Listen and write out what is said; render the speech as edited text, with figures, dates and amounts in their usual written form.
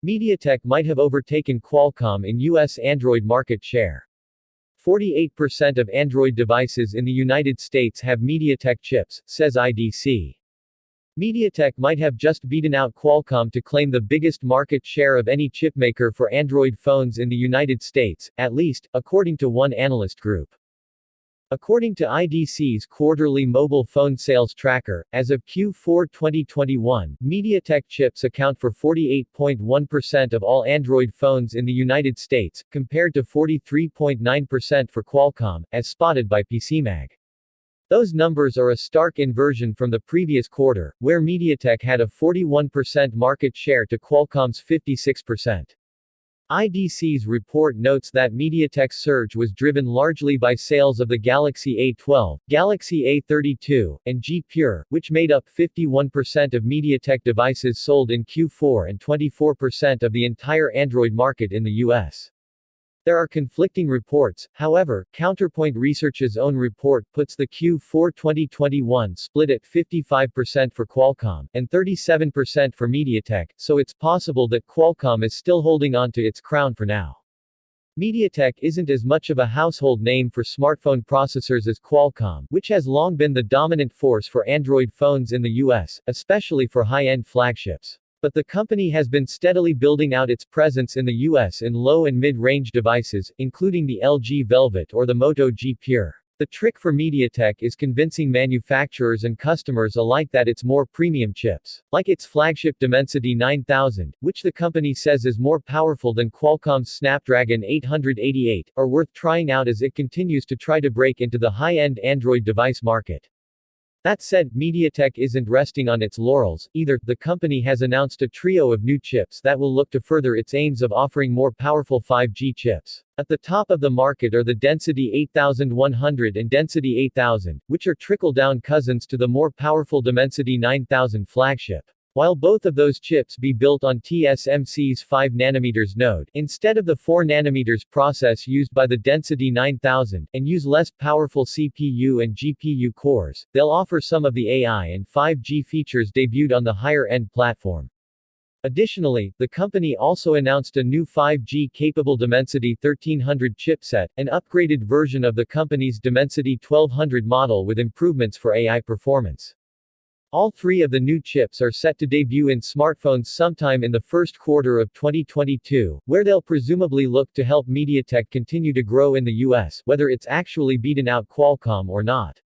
MediaTek might have overtaken Qualcomm in U.S. Android market share. 48% of Android devices in the United States have MediaTek chips, says IDC. MediaTek might have just beaten out Qualcomm to claim the biggest market share of any chipmaker for Android phones in the United States, at least, according to one analyst group. According to IDC's quarterly mobile phone sales tracker, as of Q4 2021, MediaTek chips account for 48.1% of all Android phones in the United States, compared to 43.9% for Qualcomm, as spotted by PCMag. Those numbers are a stark inversion from the previous quarter, where MediaTek had a 41% market share to Qualcomm's 56%. IDC's report notes that MediaTek's surge was driven largely by sales of the Galaxy A12, Galaxy A32, and G Pure, which made up 51% of MediaTek devices sold in Q4 and 24% of the entire Android market in the US. There are conflicting reports, however. Counterpoint Research's own report puts the Q4 2021 split at 55% for Qualcomm, and 37% for MediaTek, so it's possible that Qualcomm is still holding on to its crown for now. MediaTek isn't as much of a household name for smartphone processors as Qualcomm, which has long been the dominant force for Android phones in the US, especially for high-end flagships. But the company has been steadily building out its presence in the US in low and mid-range devices, including the LG Velvet or the Moto G Pure. The trick for MediaTek is convincing manufacturers and customers alike that its more premium chips, like its flagship Dimensity 9000, which the company says is more powerful than Qualcomm's Snapdragon 888, are worth trying out as it continues to try to break into the high-end Android device market. That said, MediaTek isn't resting on its laurels, either. The company has announced a trio of new chips that will look to further its aims of offering more powerful 5G chips. At the top of the market are the Density 8100 and Density 8000, which are trickle-down cousins to the more powerful Dimensity 9000 flagship. While both of those chips be built on TSMC's 5nm node, instead of the 4nm process used by the Density 9000, and use less powerful CPU and GPU cores, they'll offer some of the AI and 5G features debuted on the higher-end platform. Additionally, the company also announced a new 5G-capable Dimensity 1300 chipset, an upgraded version of the company's Dimensity 1200 model with improvements for AI performance. All three of the new chips are set to debut in smartphones sometime in the first quarter of 2022, where they'll presumably look to help MediaTek continue to grow in the US, whether it's actually beaten out Qualcomm or not.